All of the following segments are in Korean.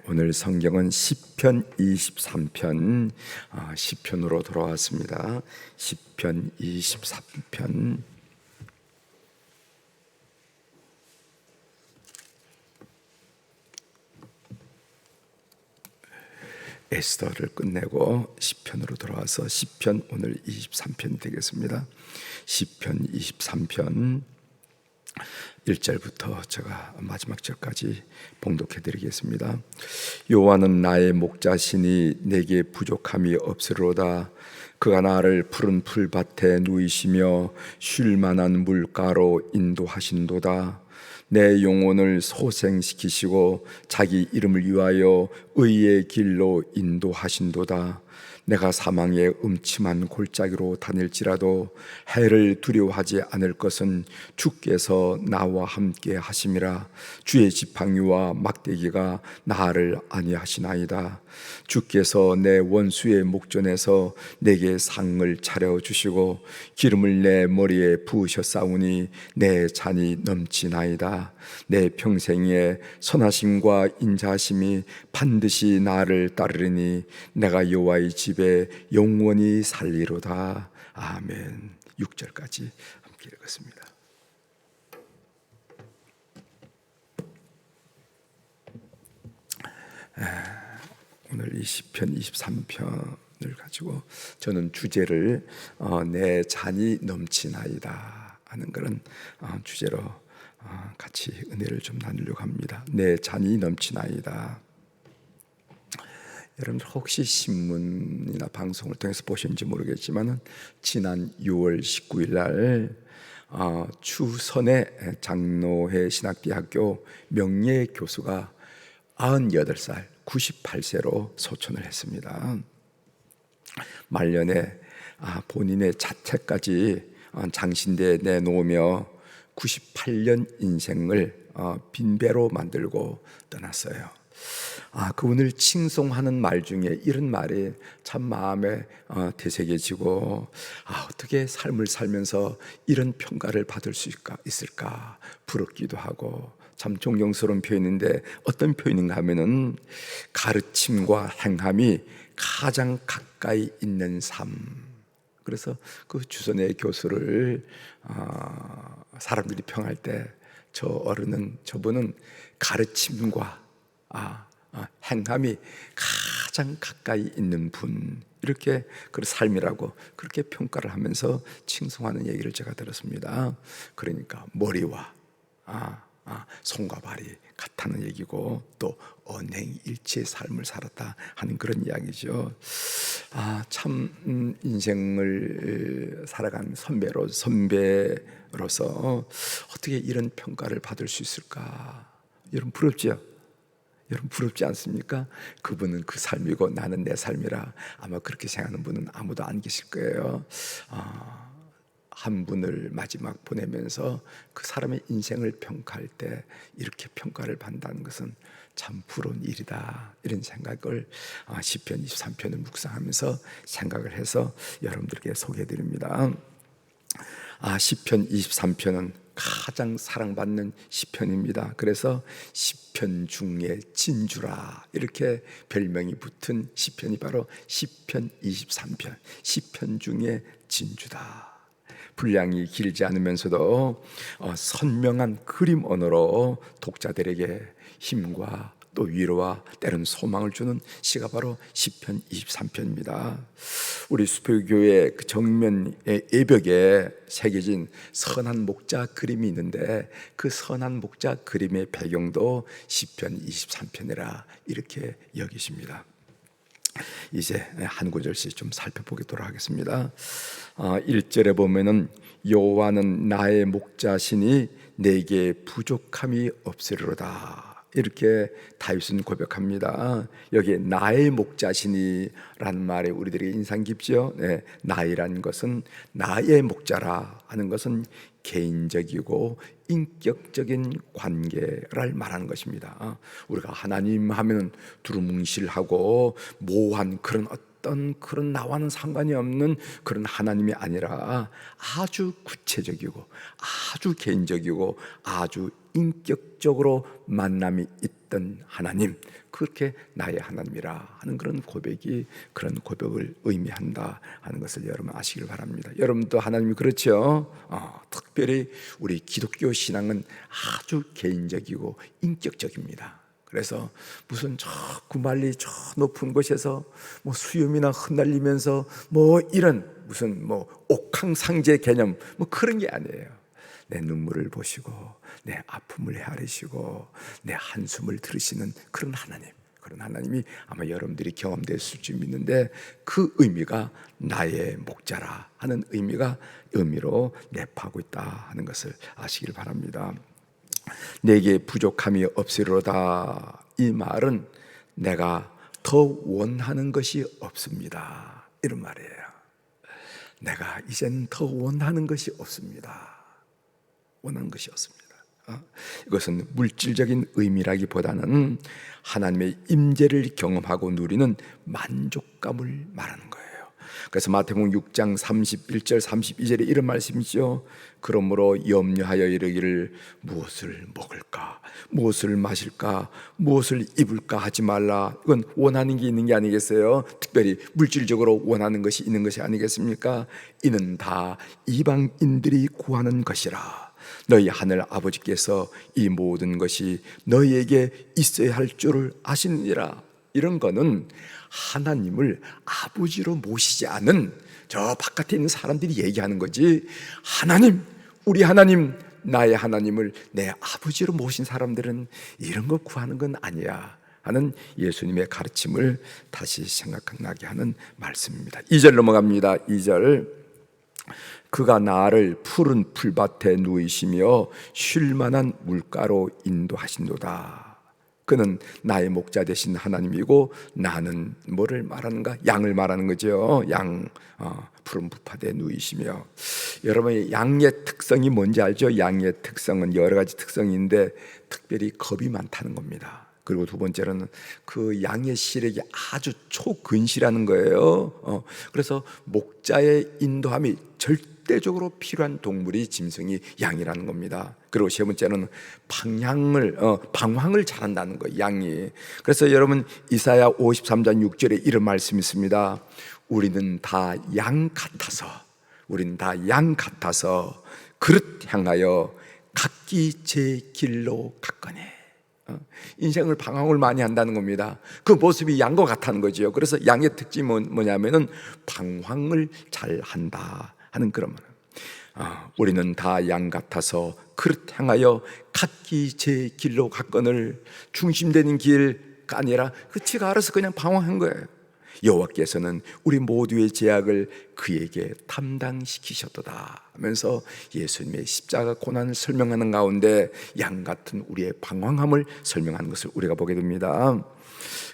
오늘 성경은 시편 23편 시편으로 돌아왔습니다. 시편 23편. 에스더를 끝내고 시편으로 돌아와서 시편 오늘 23편이 되겠습니다. 시편 23편 1절부터 제가 마지막 절까지 봉독해 드리겠습니다. 여호와는 나의 목자시니 내게 부족함이 없으리로다. 그가 나를 푸른 풀밭에 누이시며 쉴 만한 물가로 인도하신도다. 내 영혼을 소생시키시고 자기 이름을 위하여 의의 길로 인도하신도다. 내가 사망의 음침한 골짜기로 다닐지라도 해를 두려워하지 않을 것은 주께서 나와 함께 하심이라. 주의 지팡이와 막대기가 나를 안위하시나이다. 주께서 내 원수의 목전에서 내게 상을 차려주시고 기름을 내 머리에 부으셨사오니 내 잔이 넘치나이다. 내 평생에 선하심과 인자하심이 반드시 나를 따르리니 내가 여호와의 집에 영원히 살리로다. 아멘. 6절까지 함께 읽었습니다. 오늘 이 시편 23편을 가지고 저는 주제를 내 잔이 넘치나이다 하는 그런 주제로 같이 은혜를 좀 나누려고 합니다. 내 잔이 넘치나이다. 여러분들 혹시 신문이나 방송을 통해서 보셨는지 모르겠지만 지난 6월 19일 날 추선의 장로회 신학대학교 명예 교수가 98살 98세로 소천을 했습니다. 말년에 본인의 자택까지 장신대에 내놓으며 98년 인생을 빈배로 만들고 떠났어요. 그분을 칭송하는 말 중에 이런 말이 참 마음에 되새겨지고 어떻게 삶을 살면서 이런 평가를 받을 수 있을까 부럽기도 하고 참 존경스러운 표현인데 어떤 표현인가 하면은 가르침과 행함이 가장 가까이 있는 삶. 그래서 그 주선의 교수를 사람들이 평할 때 저분은 가르침과 행함이 가장 가까이 있는 분, 이렇게 그 삶이라고 그렇게 평가를 하면서 칭송하는 얘기를 제가 들었습니다. 그러니까 머리와 손과 발이 같다는 얘기고 또 언행일치의 삶을 살았다 하는 그런 이야기죠. 참 인생을 살아간 선배로서 어떻게 이런 평가를 받을 수 있을까? 여러분 부럽지요? 여러분 부럽지 않습니까? 그분은 그 삶이고 나는 내 삶이라 아마 그렇게 생각하는 분은 아무도 안 계실 거예요. 한 분을 마지막 보내면서 그 사람의 인생을 평가할 때 이렇게 평가를 받는다는 것은 참 부러운 일이다, 이런 생각을 시편 23편을 묵상하면서 생각을 해서 여러분들께 소개해드립니다. 시편 23편은 가장 사랑받는 시편입니다. 그래서 시편 중에 진주라 이렇게 별명이 붙은 시편이 바로 시편 23편, 시편 중에 진주다. 분량이 길지 않으면서도 선명한 그림 언어로 독자들에게 힘과 또 위로와 때로는 소망을 주는 시가 바로 시편 23편입니다. 우리 수표교회 그 정면의 예벽에 새겨진 선한 목자 그림이 있는데 그 선한 목자 그림의 배경도 시편 23편이라 이렇게 여기십니다. 이제 한 구절씩 좀 살펴보도록 하겠습니다. 1절에 보면은 여호와는 나의 목자시니 내게 부족함이 없으리로다, 이렇게 다윗은 고백합니다. 여기에 나의 목자시니라는 말에 우리들에게 인상 깊죠. 나이라는 것은 나의 목자라 하는 것은 개인적이고 인격적인 관계를 말하는 것입니다. 우리가 하나님 하면 두루뭉실하고 모호한 그런 어떤 그런 나와는 상관이 없는 그런 하나님이 아니라 아주 구체적이고 아주 개인적이고 아주 인격적으로 만남이 있던 하나님, 그렇게 나의 하나님이라 하는 그런 고백이 그런 고백을 의미한다 하는 것을 여러분 아시길 바랍니다. 여러분도 하나님이 그렇죠? 특별히 우리 기독교 신앙은 아주 개인적이고 인격적입니다. 그래서 무슨 저 구말리 저 높은 곳에서 뭐 수염이나 흩날리면서 뭐 이런 무슨 뭐 옥황상제 개념 뭐 그런 게 아니에요. 내 눈물을 보시고 내 아픔을 헤아리시고 내 한숨을 들으시는 그런 하나님, 그런 하나님이 아마 여러분들이 경험됐을 줄 믿는데, 그 의미가 나의 목자라 하는 의미로 내포하고 있다 하는 것을 아시길 바랍니다. 내게 부족함이 없으리로다, 이 말은 내가 더 원하는 것이 없습니다, 이런 말이에요. 내가 이젠 더 원하는 것이 없습니다. 원하는 것이 없습니다. 이것은 물질적인 의미라기보다는 하나님의 임재를 경험하고 누리는 만족감을 말하는 거예요. 그래서 마태복음 6장 31절 32절에 이런 말씀이죠. 그러므로 염려하여 이르기를 무엇을 먹을까, 무엇을 마실까, 무엇을 입을까 하지 말라. 이건 원하는 게 있는 게 아니겠어요? 특별히 물질적으로 원하는 것이 있는 것이 아니겠습니까? 이는 다 이방인들이 구하는 것이라. 너희 하늘 아버지께서 이 모든 것이 너희에게 있어야 할 줄을 아시느니라. 이런 거는 하나님을 아버지로 모시지 않은 저 바깥에 있는 사람들이 얘기하는 거지, 하나님, 우리 하나님, 나의 하나님을 내 아버지로 모신 사람들은 이런 거 구하는 건 아니야 하는 예수님의 가르침을 다시 생각나게 하는 말씀입니다. 2절 넘어갑니다. 2절, 그가 나를 푸른 풀밭에 누이시며 쉴 만한 물가로 인도하신도다. 그는 나의 목자 되신 하나님이고, 나는 뭐를 말하는가? 양을 말하는 거죠. 양, 푸른 풀밭에 누이시며. 여러분, 양의 특성이 뭔지 알죠? 양의 특성은 여러 가지 특성인데 특별히 겁이 많다는 겁니다. 그리고 두 번째로는 그 양의 시력이 아주 초근시라는 거예요. 그래서 목자의 인도함이 절대적으로 필요한 동물이 짐승이 양이라는 겁니다. 그리고 세 번째는 방황을 잘한다는 거예요, 양이. 그래서 여러분, 이사야 53장 6절에 이런 말씀이 있습니다. 우리는 다 양 같아서 그릇 향하여 각기 제 길로 갔거니. 인생을 방황을 많이 한다는 겁니다. 그 모습이 양과 같다는 거죠. 그래서 양의 특징이 뭐냐면은 방황을 잘 한다 하는 그런 말. 우리는 다 양 같아서 그릇 향하여 각기 제 길로 갔거늘. 중심되는 길가 아니라 지가 알아서 그냥 방황한 거예요. 여호와께서는 우리 모두의 죄악을 그에게 담당시키셨도다 하면서 예수님의 십자가 고난을 설명하는 가운데 양 같은 우리의 방황함을 설명하는 것을 우리가 보게 됩니다.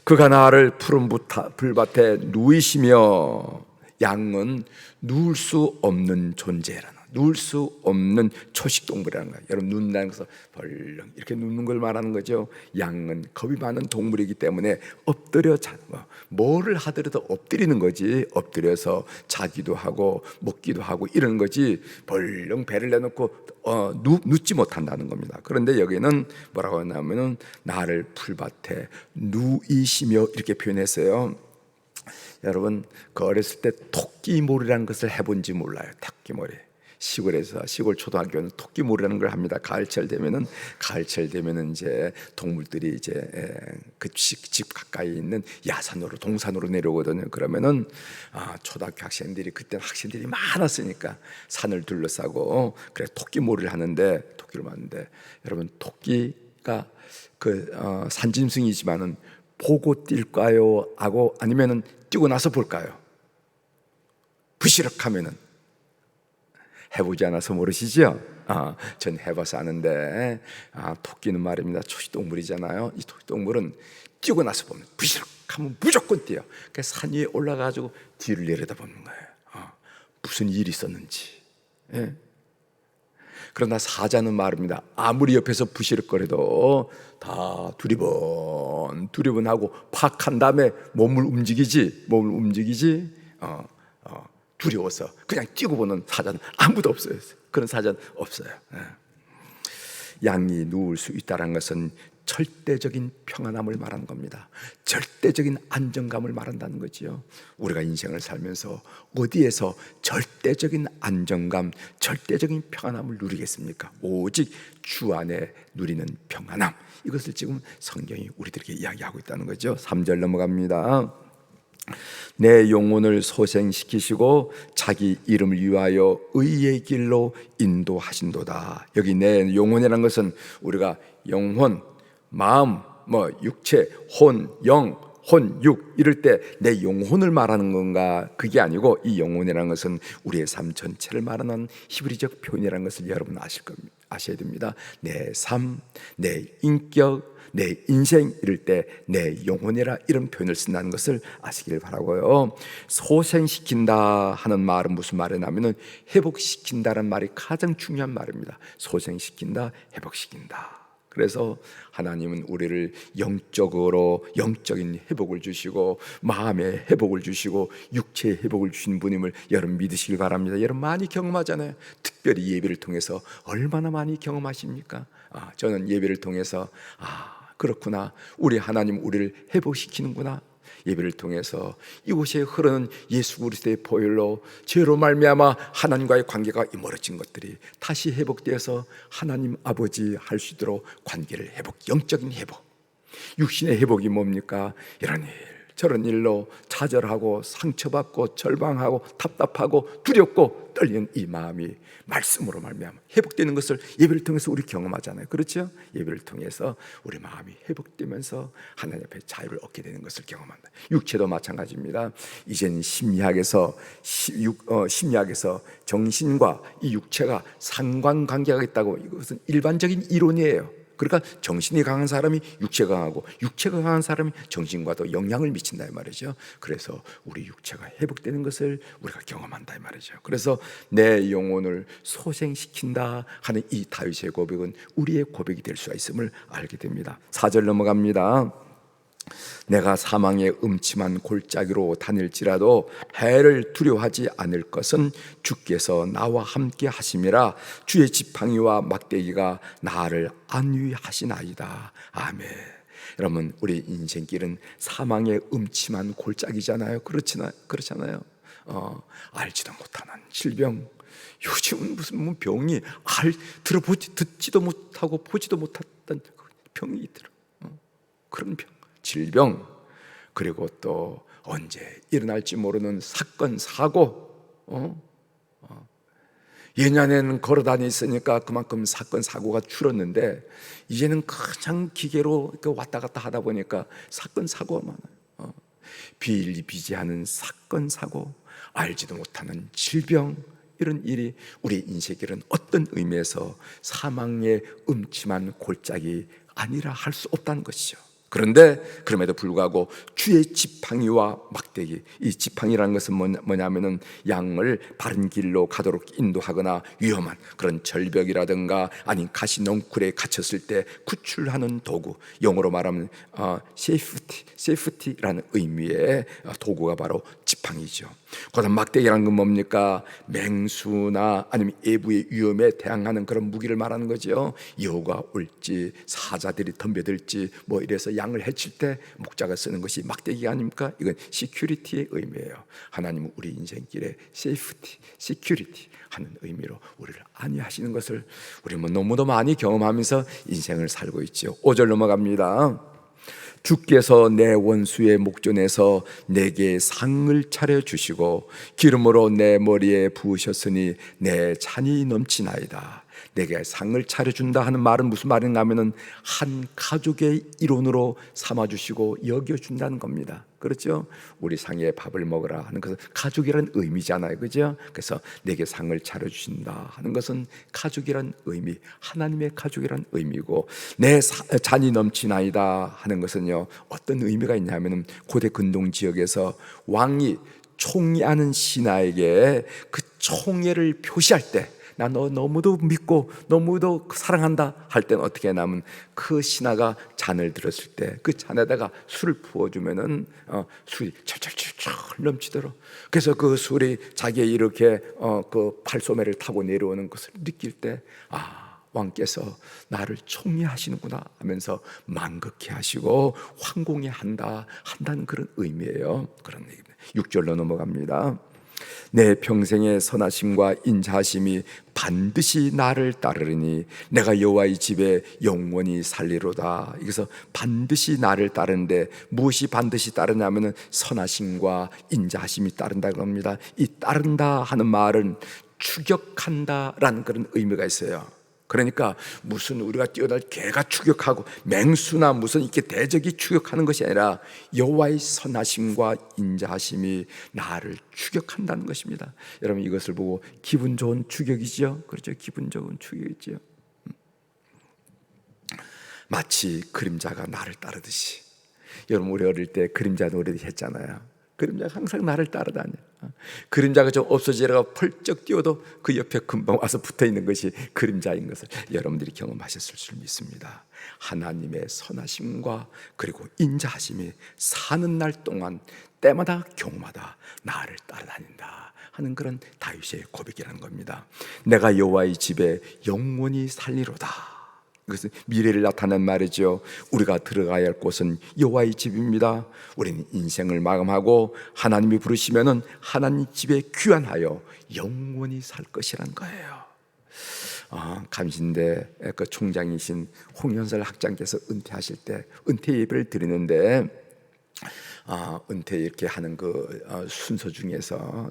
그가 나를 푸른 풀밭에 누이시며, 양은 누울 수 없는 존재라는, 누울 수 없는 초식동물이라는 거예요. 여러분, 눕는다는 것은 벌렁 이렇게 눕는 걸 말하는 거죠. 양은 겁이 많은 동물이기 때문에 엎드려 뭐를 하더라도 엎드리는 거지. 엎드려서 자기도 하고 먹기도 하고 이러는 거지, 벌렁 배를 내놓고 눕지 못한다는 겁니다. 그런데 여기는 뭐라고 하냐면은 나를 풀밭에 누이시며 이렇게 표현했어요. 여러분, 그 어렸을 때 토끼몰이라는 것을 해본지 몰라요. 토끼몰이. 시골 초등학교는 토끼몰이라는 걸 합니다. 가을철 되면은 이제 동물들이 이제 그 집 가까이 있는 야산으로, 동산으로 내려오거든요. 그러면은 초등학교 학생들이, 그때 학생들이 많았으니까 산을 둘러싸고 그래 토끼몰이를 하는데, 여러분, 토끼가 산짐승이지만은 보고 뛸까요? 하고 아니면은 뛰고 나서 볼까요? 부시럭하면은. 해보지 않아서 모르시죠? 전 해봐서 아는데, 토끼는 말입니다, 초식동물이잖아요. 이 토식동물은 뛰고 나서 보면 부시럭하면 무조건 뛰어. 그래서 산 위에 올라가지고 뒤를 내려다보는 거예요. 무슨 일이 있었는지. 예. 그러나 사자는 말입니다. 아무리 옆에서 부시럭거려도 다 두리번하고 팍 한 다음에 몸을 움직이지 두려워서 그냥 뛰고 보는 사자는 아무도 없어요. 그런 사자는 없어요. 양이 누울 수 있다는 것은 절대적인 평안함을 말하는 겁니다. 절대적인 안정감을 말한다는 거지요. 우리가 인생을 살면서 어디에서 절대적인 안정감, 절대적인 평안함을 누리겠습니까? 오직 주 안에 누리는 평안함, 이것을 지금 성경이 우리들에게 이야기하고 있다는 거죠. 3절 넘어갑니다. 내 영혼을 소생시키시고 자기 이름을 위하여 의의 길로 인도하신도다. 여기 내 영혼이라는 것은 우리가 영혼, 마음, 육체, 혼, 영, 혼, 육 이럴 때 내 영혼을 말하는 건가? 그게 아니고 이 영혼이라는 것은 우리의 삶 전체를 말하는 히브리적 표현이라는 것을 여러분 아셔야 됩니다. 내 삶, 내 인격, 내 인생 이럴 때 내 영혼이라 이런 표현을 쓴다는 것을 아시길 바라고요. 소생시킨다 하는 말은 무슨 말이냐면은 회복시킨다는 말이 가장 중요한 말입니다. 소생시킨다, 회복시킨다. 그래서 하나님은 우리를 영적인 회복을 주시고 마음의 회복을 주시고 육체의 회복을 주신 분임을 여러분 믿으시길 바랍니다. 여러분 많이 경험하잖아요. 특별히 예배를 통해서 얼마나 많이 경험하십니까? 저는 예배를 통해서 그렇구나, 우리 하나님 우리를 회복시키는구나. 예배를 통해서 이곳에 흐르는 예수 그리스도의 보혈로 죄로 말미암아 하나님과의 관계가 멀어진 것들이 다시 회복되어서 하나님 아버지 할 수 있도록 관계를 영적인 회복. 육신의 회복이 뭡니까? 이런 일 저런 일로 좌절하고 상처받고 절망하고 답답하고 두렵고 떨리는 이 마음이 말씀으로 말미암아 회복되는 것을 예배를 통해서 우리 경험하잖아요. 그렇죠? 예배를 통해서 우리 마음이 회복되면서 하나님 앞에 자유를 얻게 되는 것을 경험한다. 육체도 마찬가지입니다. 이제는 심리학에서 정신과 이 육체가 상관관계가 있다고, 이것은 일반적인 이론이에요. 그러니까 정신이 강한 사람이 육체가 강하고 육체가 강한 사람이 정신과도 영향을 미친다 이 말이죠. 그래서 우리 육체가 회복되는 것을 우리가 경험한다 이 말이죠. 그래서 내 영혼을 소생시킨다 하는 이 다윗의 고백은 우리의 고백이 될 수가 있음을 알게 됩니다. 4절 넘어갑니다. 내가 사망의 음침한 골짜기로 다닐지라도 해를 두려워하지 않을 것은 주께서 나와 함께 하심이라. 주의 지팡이와 막대기가 나를 안위하시나이다. 아멘. 여러분, 우리 인생길은 사망의 음침한 골짜기잖아요. 그렇잖아요. 알지도 못하는 질병, 요즘은 무슨 병이 듣지도 못하고 보지도 못했던 병이 있더라. 그런 병, 질병, 그리고 또 언제 일어날지 모르는 사건, 사고. 예년에는 걸어 다녔으니까 그만큼 사건, 사고가 줄었는데 이제는 그냥 기계로 왔다 갔다 하다 보니까 사건, 사고가 많아요. 비일비재하는 사건, 사고, 알지도 못하는 질병, 이런 일이 우리 인생길은 어떤 의미에서 사망의 음침한 골짜기 아니라 할 수 없다는 것이죠. 그런데 그럼에도 불구하고 주의 지팡이와 막대기, 이 지팡이라는 것은 뭐냐면은 양을 바른 길로 가도록 인도하거나 위험한 그런 절벽이라든가 아닌 가시넝쿨에 갇혔을 때 구출하는 도구, 영어로 말하면 세이프티라는 의미의 도구가 바로 지팡이죠. 그다음 막대기라는 건 뭡니까? 맹수나 아니면 외부의 위험에 대항하는 그런 무기를 말하는 거죠. 여우가 올지 사자들이 덤벼들지 이래서 양을 해칠 때 목자가 쓰는 것이 막대기가 아닙니까? 이건 시큐리티의 의미예요. 하나님은 우리 인생길에 세이프티, 시큐리티 하는 의미로 우리를 안위하시는 것을 우리 너무도 많이 경험하면서 인생을 살고 있죠. 5절 넘어갑니다. 주께서 내 원수의 목전에서 내게 상을 차려주시고 기름으로 내 머리에 부으셨으니 내 잔이 넘치나이다. 내게 상을 차려준다 하는 말은 무슨 말인가 하면은 한 가족의 일원으로 삼아주시고 여겨준다는 겁니다. 그렇죠? 우리 상에 밥을 먹으라 하는 것은 가족이라는 의미잖아요. 그죠? 그래서 내게 상을 차려주신다 하는 것은 가족이라는 의미, 하나님의 가족이라는 의미고, 내 잔이 넘치나이다 하는 것은요, 어떤 의미가 있냐면은 고대 근동 지역에서 왕이 총애하는 신하에게 그 총애를 표시할 때 나 너 너무도 믿고 너무도 사랑한다 할 때는 어떻게 하냐면 그 신하가 잔을 들었을 때 그 잔에다가 술을 부어주면은 술이 철철철철 넘치도록, 그래서 그 술이 자기의 이렇게 그 팔소매를 타고 내려오는 것을 느낄 때 왕께서 나를 총리하시는구나 하면서 만극해 하시고 황공해 한다는 그런 의미예요. 그런 얘기입니다. 6절로 넘어갑니다. 내 평생의 선하심과 인자하심이 반드시 나를 따르리니 내가 여호와의 집에 영원히 살리로다. 그래서 반드시 나를 따르는데 무엇이 반드시 따르냐면은 선하심과 인자하심이 따른다고 합니다. 이 따른다 하는 말은 추격한다라는 그런 의미가 있어요. 그러니까 무슨 우리가 뛰어날 개가 추격하고 맹수나 무슨 이렇게 대적이 추격하는 것이 아니라 여호와의 선하심과 인자하심이 나를 추격한다는 것입니다. 여러분, 이것을 보고 기분 좋은 추격이죠. 그렇죠? 기분 좋은 추격이죠. 마치 그림자가 나를 따르듯이. 여러분, 우리 어릴 때 그림자 놀이 했잖아요. 그림자가 항상 나를 따라다녀. 그림자가 좀 없어지다가 펄쩍 뛰어도 그 옆에 금방 와서 붙어있는 것이 그림자인 것을 여러분들이 경험하셨을 줄 믿습니다. 하나님의 선하심과 그리고 인자하심이 사는 날 동안 때마다 경마다 나를 따라다닌다 하는 그런 다윗의 고백이라는 겁니다. 내가 여호와의 집에 영원히 살리로다. 이것은 미래를 나타낸 말이죠. 우리가 들어가야 할 곳은 여호와의 집입니다. 우리는 인생을 마감하고 하나님이 부르시면은 하나님 집에 귀환하여 영원히 살 것이란 거예요. 감신대 그 총장이신 홍현설 학장께서 은퇴하실 때 은퇴 예배를 드리는데 은퇴 이렇게 하는 그 순서 중에서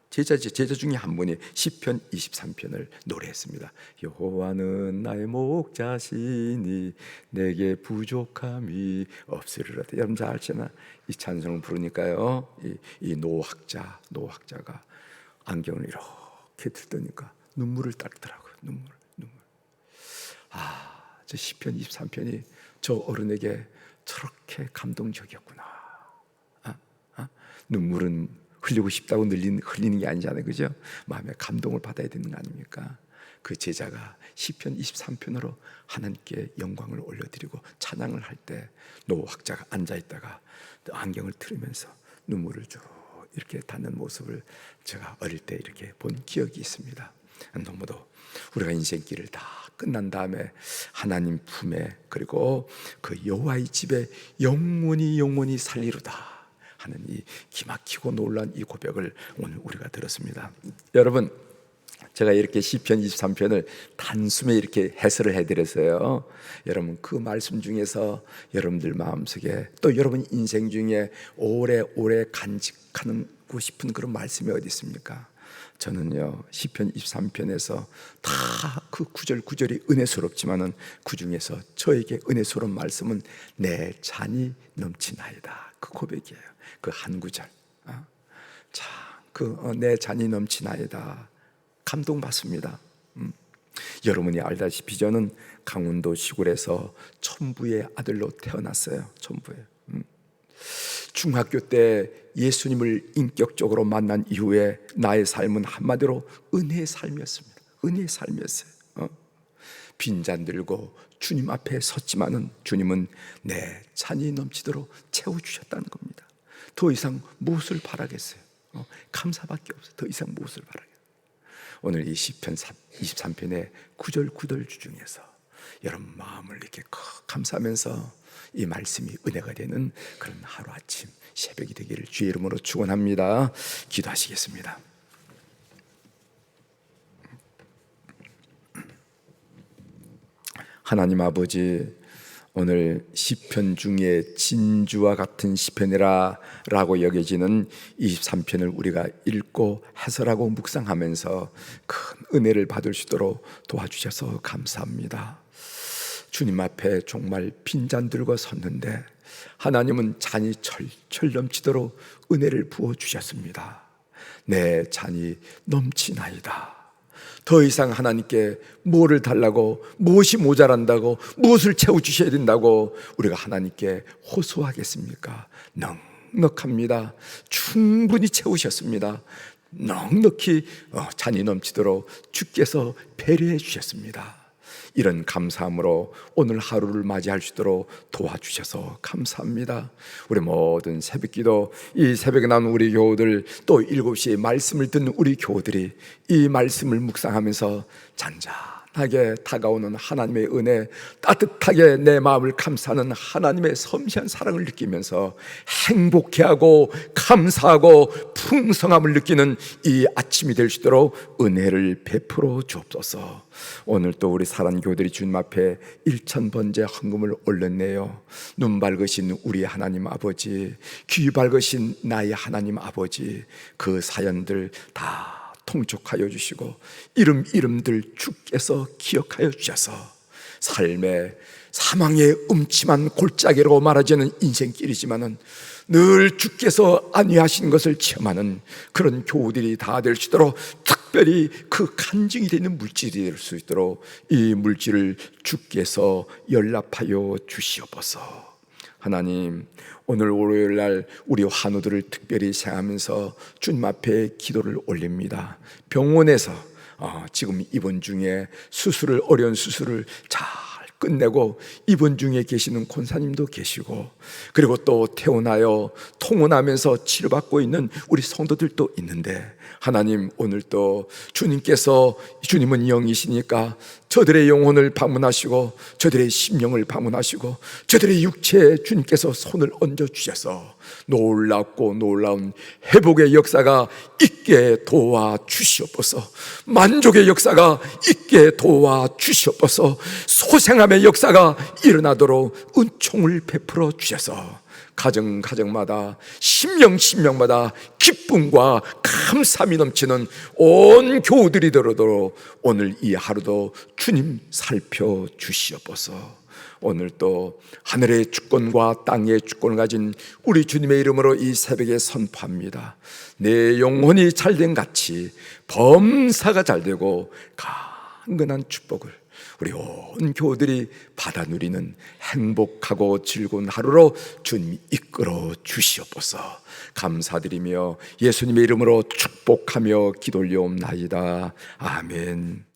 제자 중에 한 분이 시편 23편을 노래했습니다. 여호와는 나의 목자시니 내게 부족함이 없으리로다. 여러분 잘 알잖아. 이 찬송을 부르니까요, 이 노학자가 안경을 이렇게 들더니까 눈물을 닦더라고요. 눈물. 저 시편 23편이 저 어른에게 저렇게 감동적이었구나. 눈물은 흘리고 싶다고 흘리는 게 아니잖아요, 그죠? 마음에 감동을 받아야 되는 거 아닙니까? 그 제자가 시편 23편으로 하나님께 영광을 올려드리고 찬양을 할 때 노학자가 앉아있다가 안경을 틀으면서 눈물을 쭉 이렇게 닿는 모습을 제가 어릴 때 이렇게 본 기억이 있습니다. 너무도 우리가 인생길을 다 끝난 다음에 하나님 품에 그리고 그 여호와의 집에 영원히 살리로다 하는 이 기막히고 놀란 이 고백을 오늘 우리가 들었습니다. 여러분, 제가 이렇게 시편 23편을 단숨에 이렇게 해설을 해드렸어요. 여러분, 그 말씀 중에서 여러분들 마음속에 또 여러분 인생 중에 오래오래 간직하고 싶은 그런 말씀이 어디 있습니까? 저는요, 시편 23편에서 다 그 구절이 은혜스럽지만은 그 중에서 저에게 은혜스러운 말씀은 내 잔이 넘치나이다, 그 고백이에요. 그 한 구절. 내 잔이 넘치나이다. 감동받습니다. 여러분이 알다시피 저는 강원도 시골에서 천부의 아들로 태어났어요. 천부에. 중학교 때 예수님을 인격적으로 만난 이후에 나의 삶은 한마디로 은혜의 삶이었습니다. 은혜의 삶이었어요. 빈잔 들고 주님 앞에 섰지만은 주님은 내 잔이 넘치도록 채워주셨다는 겁니다. 더 이상 무엇을 바라겠어요? 감사밖에 없어요. 더 이상 무엇을 바라겠어요? 오늘 이 시편 23편의 9절 중에서 여러분 마음을 이렇게 감사하면서 이 말씀이 은혜가 되는 그런 하루아침 새벽이 되기를 주의 이름으로 축원합니다. 기도하시겠습니다. 하나님 아버지, 오늘 시편 중에 진주와 같은 시편이라 라고 여겨지는 23편을 우리가 읽고 해설하고 묵상하면서 큰 은혜를 받을 수 있도록 도와주셔서 감사합니다. 주님 앞에 정말 빈잔 들고 섰는데 하나님은 잔이 철철 넘치도록 은혜를 부어주셨습니다. 내 잔이 넘치나이다. 더 이상 하나님께 뭐를 달라고, 무엇이 모자란다고, 무엇을 채워주셔야 된다고 우리가 하나님께 호소하겠습니까? 넉넉합니다. 충분히 채우셨습니다. 넉넉히 잔이 넘치도록 주께서 배려해 주셨습니다. 이런 감사함으로 오늘 하루를 맞이할 수 있도록 도와주셔서 감사합니다. 우리 모든 새벽기도, 이 새벽에 나온 우리 교우들, 또 7시에 말씀을 듣는 우리 교우들이 이 말씀을 묵상하면서 잔잔하게 다가오는 하나님의 은혜, 따뜻하게 내 마음을 감싸는 하나님의 섬세한 사랑을 느끼면서 행복해하고 감사하고 풍성함을 느끼는 이 아침이 될 수 있도록 은혜를 베풀어 주옵소서. 오늘 또 우리 사랑하는 교우들이 주님 앞에 1000번째 헌금을 올렸네요. 눈 밝으신 우리 하나님 아버지, 귀 밝으신 나의 하나님 아버지, 그 사연들 다 통촉하여 주시고 이름들 주께서 기억하여 주셔서 삶의 사망의 음침한 골짜기라고 말하지는 인생길이지만은 늘 주께서 안위하신 것을 체험하는 그런 교우들이 다 될 수 있도록, 특별히 그 간증이 되는 물질이 될 수 있도록 이 물질을 주께서 연락하여 주시옵소서. 하나님, 오늘 월요일날 우리 환우들을 특별히 생각하면서 주님 앞에 기도를 올립니다. 병원에서 지금 입원 중에 어려운 수술을 잘 끝내고 입원 중에 계시는 권사님도 계시고, 그리고 또 퇴원하여 통원하면서 치료받고 있는 우리 성도들도 있는데, 하나님, 오늘 또 주님은 영이시니까 저들의 영혼을 방문하시고 저들의 심령을 방문하시고 저들의 육체에 주님께서 손을 얹어 주셔서 놀랍고 놀라운 회복의 역사가 있게 도와 주시옵소서. 만족의 역사가 있게 도와 주시옵소서. 소생함의 역사가 일어나도록 은총을 베풀어 주셔서 가정마다 심령마다 기쁨과 감사함이 넘치는 온 교우들이 되도록 오늘 이 하루도 주님 살펴 주시옵소서. 오늘 또 하늘의 주권과 땅의 주권을 가진 우리 주님의 이름으로 이 새벽에 선포합니다. 내 영혼이 잘된 같이 범사가 잘되고 강건한 축복을 우리 온 교우들이 받아 누리는 행복하고 즐거운 하루로 주님이 이끌어 주시옵소서. 감사드리며 예수님의 이름으로 축복하며 기도 올려옵나이다. 아멘.